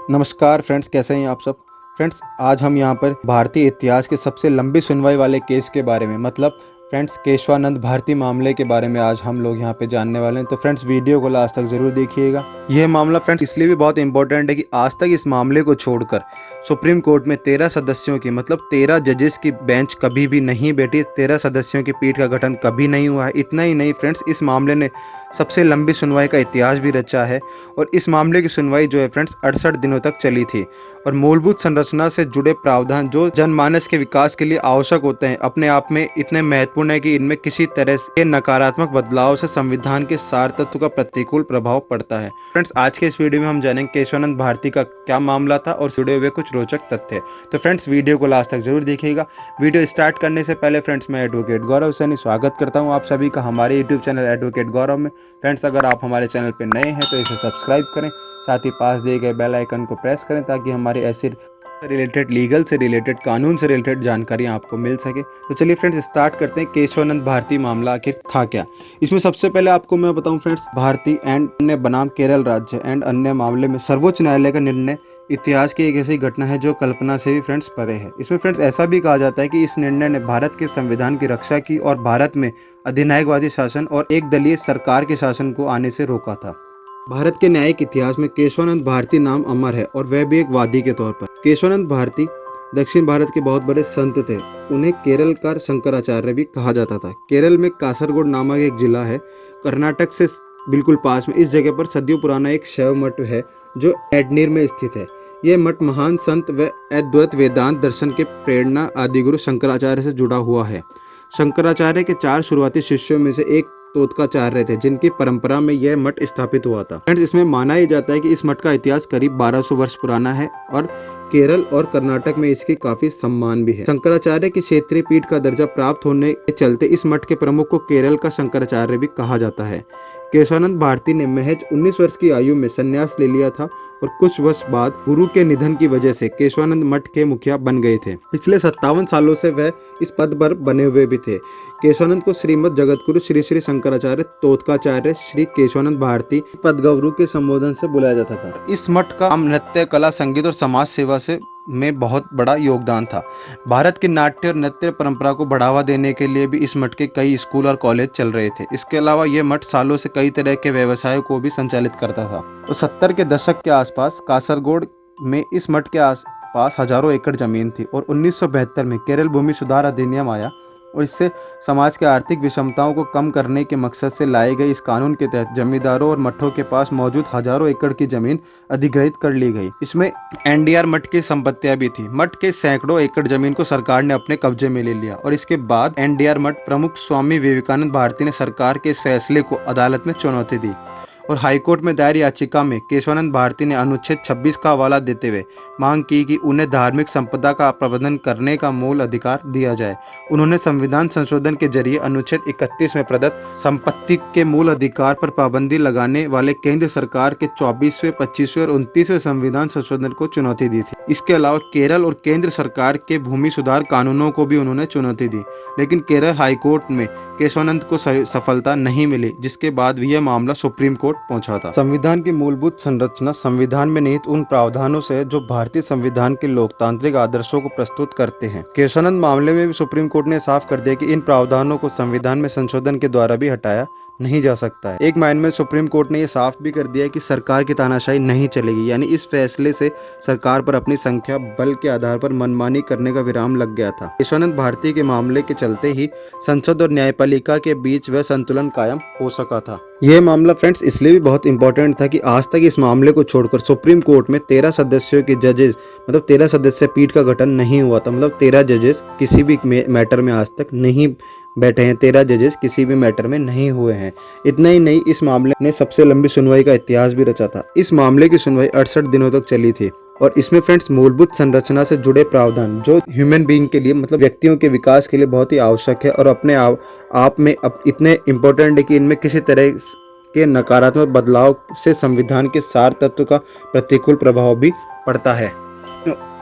नमस्कार फ्रेंड्स, कैसे हैं आप सब। फ्रेंड्स, आज हम यहाँ पर भारतीय इतिहास के सबसे लंबी सुनवाई वाले केस के बारे में मतलब फ्रेंड्स केशवानंद भारती मामले के बारे में आज हम लोग यहाँ पे जानने वाले हैं। तो फ्रेंड्स, वीडियो को लास्ट तक जरूर देखिएगा। यह मामला फ्रेंड्स इसलिए भी बहुत इंपॉर्टेंट है कि आज तक इस मामले को छोड़कर सुप्रीम कोर्ट में 13 सदस्यों की मतलब 13 जजेस की बेंच कभी भी नहीं बैठी। 13 सदस्यों की पीठ का गठन कभी नहीं हुआ है। इतना ही नहीं फ्रेंड्स, इस मामले ने सबसे लंबी सुनवाई का इतिहास भी रचा है। और इस मामले की सुनवाई जो है फ्रेंड्स 68 दिनों तक चली थी। और मूलभूत संरचना से जुड़े प्रावधान जो जनमानस के विकास के लिए आवश्यक होते हैं अपने आप में इतने महत्वपूर्ण है कि इनमें किसी तरह के नकारात्मक बदलाव से संविधान के सार तत्व का प्रतिकूल प्रभाव पड़ता है। फ्रेंड्स, आज के इस वीडियो में हम जानेंगे केशवानंद भारती का क्या मामला था और जुड़े हुए कुछ रोचक तथ्य। तो फ्रेंड्स, वीडियो को लास्ट तक जरूर देखिएगा। वीडियो स्टार्ट करने से पहले फ्रेंड्स, मैं एडवोकेट गौरव सैनी स्वागत करता हूं आप सभी का हमारे यूट्यूब चैनल एडवोकेट गौरव में। फ्रेंड्स, अगर आप हमारे चैनल पर नए हैं तो इसे सब्सक्राइब करें, साथ ही पास दिए गए बेल आइकन को प्रेस करें ताकि हमारी ऐसी रिलेटेड लीगल से रिलेटेड कानून से रिलेटेड जानकारी आपको मिल सके। तो चलिए फ्रेंड्स, स्टार्ट करते हैं। केशवानंद भारती मामला आखिर था क्या। इसमें सबसे पहले आपको मैं बताऊं फ्रेंड्स, भारती एंड अन्य बनाम केरल राज्य एंड अन्य मामले में सर्वोच्च न्यायालय का निर्णय इतिहास की एक ऐसी घटना है जो कल्पना से भी फ्रेंड्स परे है। इसमें फ्रेंड्स ऐसा भी कहा जाता है कि इस निर्णय ने भारत के संविधान की रक्षा की और भारत में अधिनायकवादी शासन और एक दलीय सरकार के शासन को आने से रोका था। भारत के न्यायिक इतिहास में केशवानंद भारती नाम अमर है और वह भी एक वादी के तौर पर। केशवानंद भारती दक्षिण भारत के बहुत बड़े संत थे। उन्हें केरल का शंकराचार्य भी कहा जाता था। केरल में कासरगोड नामक एक जिला है, कर्नाटक से बिल्कुल पास में। इस जगह पर सदियों पुराना एक शैव मठ है जो एडनीर में स्थित है। यह मठ महान संत व अद्वैत वेदांत दर्शन के प्रेरणा आदिगुरु शंकराचार्य से जुड़ा हुआ है। शंकराचार्य के 4 शुरुआती शिष्यों में से एक तोतकाचार्य थे जिनकी परंपरा में यह मठ स्थापित हुआ था। फ्रेंड्स, इसमें माना ही जाता है कि इस मठ का इतिहास करीब 1200 वर्ष पुराना है और केरल और कर्नाटक में इसकी काफी सम्मान भी है। शंकराचार्य की क्षेत्रीय पीठ का दर्जा प्राप्त होने के चलते इस मठ के प्रमुख को केरल का शंकराचार्य भी कहा जाता है। केशवानंद भारती ने महज 19 वर्ष की आयु में संन्यास ले लिया था और कुछ वर्ष बाद गुरु के निधन की वजह से केशवानंद मठ के मुखिया बन गए थे। पिछले 57 सालों से वह इस पद पर बने हुए भी थे। केशवानंद को श्रीमद जगतगुरु श्री श्री शंकराचार्य तोतकाचार्य श्री केशवानंद भारती पदगुरु के संबोधन से बुलाया जाता था। इस मठ का नृत्य कला, संगीत और समाज सेवा से में बहुत बड़ा योगदान था। भारत की नाट्य और नृत्य परंपरा को बढ़ावा देने के लिए भी इस मठ के कई स्कूल और कॉलेज चल रहे थे। इसके अलावा यह मठ सालों से कई तरह के व्यवसायों को भी संचालित करता था। तो 70 के दशक के आसपास कासरगोड में इस मठ के आसपास हजारों एकड़ जमीन थी और 1972 में केरल भूमि सुधार अधिनियम आया और इससे समाज के आर्थिक विषमताओं को कम करने के मकसद से लाए गए इस कानून के तहत जमींदारों और मठों के पास मौजूद हजारों एकड़ की जमीन अधिग्रहित कर ली गई। इसमें एनडीआर मठ की संपत्तियां भी थी। मठ के सैकड़ों एकड़ जमीन को सरकार ने अपने कब्जे में ले लिया और इसके बाद एनडीआर मठ प्रमुख स्वामी विवेकानंद भारती ने सरकार के इस फैसले को अदालत में चुनौती दी और हाईकोर्ट में दायर याचिका में केशवानंद भारती ने अनुच्छेद 26 का हवाला देते हुए मांग की कि उन्हें धार्मिक संपदा का प्रबंधन करने का मूल अधिकार दिया जाए। उन्होंने संविधान संशोधन के जरिए अनुच्छेद 31 में प्रदत्त संपत्ति के मूल अधिकार पर पाबंदी लगाने वाले केंद्र सरकार के 24वें, 25वें और 29वें संविधान संशोधन को चुनौती दी थी। इसके अलावा केरल और केंद्र सरकार के भूमि सुधार कानूनों को भी उन्होंने चुनौती दी, लेकिन केरल हाईकोर्ट में केशवानंद को सफलता नहीं मिली, जिसके बाद यह मामला सुप्रीम कोर्ट पहुंचा था। संविधान की मूलभूत संरचना संविधान में निहित उन प्रावधानों से जो भारतीय संविधान के लोकतांत्रिक आदर्शों को प्रस्तुत करते हैं। केशवानंद मामले में भी सुप्रीम कोर्ट ने साफ कर दिया कि इन प्रावधानों को संविधान में संशोधन के द्वारा भी हटाया नहीं जा सकता है। एक मायने में सुप्रीम कोर्ट ने यह साफ भी कर दिया कि सरकार की तानाशाही नहीं चलेगी, यानी इस फैसले से सरकार पर अपनी संख्या बल के आधार पर मनमानी करने का विराम लग गया था। केशवानंद भारती के मामले के चलते ही संसद और न्यायपालिका के बीच वह संतुलन कायम हो सका था। यह मामला फ्रेंड्स इसलिए भी बहुत इंपॉर्टेंट था कि आज तक इस मामले को छोड़कर सुप्रीम कोर्ट में 13 सदस्यों के जजेस मतलब 13 सदस्य पीठ का गठन नहीं हुआ था। मतलब 13 जजेस किसी भी मैटर में आज तक नहीं बैठे हैं। 13 जजेस किसी भी मैटर में नहीं हुए हैं। इतना ही नहीं, इस मामले ने सबसे लंबी सुनवाई का इतिहास भी रचा था। इस मामले की सुनवाई 68 दिनों तक चली थी और इसमें फ्रेंड्स मूलभूत संरचना से जुड़े प्रावधान जो ह्यूमन बीइंग के लिए मतलब व्यक्तियों के विकास के लिए बहुत ही आवश्यक है और अपने आप में इतने इम्पोर्टेंट है कि इनमें किसी तरह के नकारात्मक बदलाव से संविधान के सार तत्व का प्रतिकूल प्रभाव भी पड़ता है।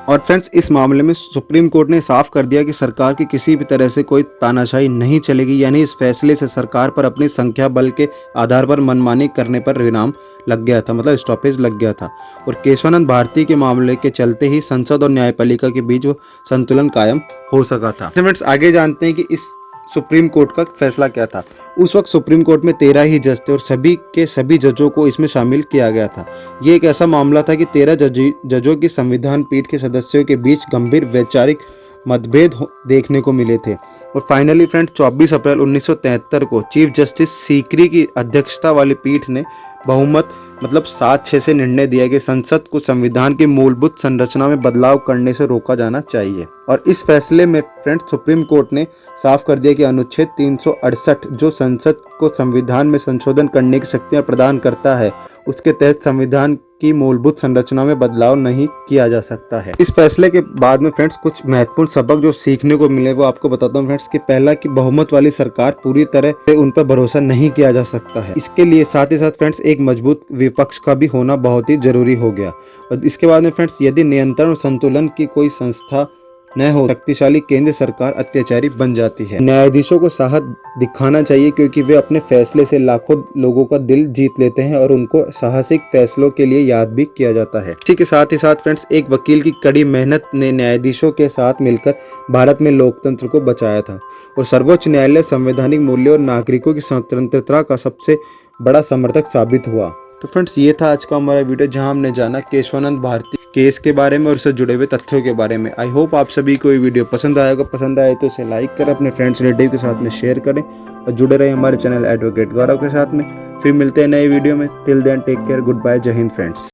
और फ्रेंड्स इस मामले में सुप्रीम कोर्ट ने साफ कर दिया कि सरकार की किसी भी तरह से कोई तानाशाही नहीं चलेगी, यानी इस फैसले से सरकार पर अपनी संख्या बल के आधार पर मनमानी करने पर विराम लग गया था, मतलब स्टॉपेज लग गया था। और केशवानंद भारती के मामले के चलते ही संसद और न्यायपालिका के बीच वो संतुलन कायम हो सका था। फ्रेंड्स आगे जानते हैं कि इस सुप्रीम कोर्ट का फैसला क्या था। उस वक्त सुप्रीम कोर्ट में 13 ही जज थे और सभी के सभी जजों को इसमें शामिल किया गया था। ये एक ऐसा मामला था कि 13 जजों की संविधान पीठ के सदस्यों के बीच गंभीर वैचारिक मतभेद देखने को मिले थे। और फाइनली फ्रेंड 24 अप्रैल 1973 को चीफ जस्टिस सीकरी की अध्यक्षता वाली पीठ ने बहुमत मतलब 7-6 से निर्णय दिया कि संसद को संविधान की मूलभूत संरचना में बदलाव करने से रोका जाना चाहिए। और इस फैसले में फ्रेंड्स सुप्रीम कोर्ट ने साफ कर दिया कि अनुच्छेद 368 जो संसद को संविधान में संशोधन करने की शक्तियां प्रदान करता है, उसके तहत संविधान की मूलभूत संरचना में बदलाव नहीं किया जा सकता है। इस फैसले के बाद में फ्रेंड्स कुछ महत्वपूर्ण सबक जो सीखने को मिले वो आपको बताता हूँ फ्रेंड्स। कि पहला कि बहुमत वाली सरकार पूरी तरह से उन पर भरोसा नहीं किया जा सकता है। इसके लिए साथ ही साथ फ्रेंड्स एक मजबूत विपक्ष का भी होना बहुत ही जरूरी हो गया। और इसके बाद में फ्रेंड्स यदि नियंत्रण और संतुलन की कोई संस्था न हो, शक्तिशाली केंद्र सरकार अत्याचारी बन जाती है। न्यायाधीशों को साहस दिखाना चाहिए क्योंकि वे अपने फैसले से लाखों लोगों का दिल जीत लेते हैं और उनको साहसिक फैसलों के लिए याद भी किया जाता है। इसी के साथ ही साथ फ्रेंड्स एक वकील की कड़ी मेहनत ने न्यायाधीशों के साथ मिलकर भारत में लोकतंत्र को बचाया था। और सर्वोच्च न्यायालय संवैधानिक मूल्यों और नागरिकों की स्वतंत्रता का सबसे बड़ा समर्थक साबित हुआ। तो फ्रेंड्स ये था आज का हमारा वीडियो जहां हमने जाना केशवानंद भारती केस के बारे में और उससे जुड़े हुए तथ्यों के बारे में। आई होप आप सभी को ये वीडियो पसंद आएगा। पसंद आए तो इसे लाइक करें, अपने फ्रेंड्स रिलेटिव के साथ में शेयर करें और जुड़े रहे हमारे चैनल एडवोकेट गौरव के साथ में। फिर मिलते हैं नए वीडियो में। Till then take care, good bye, Jai Hind friends.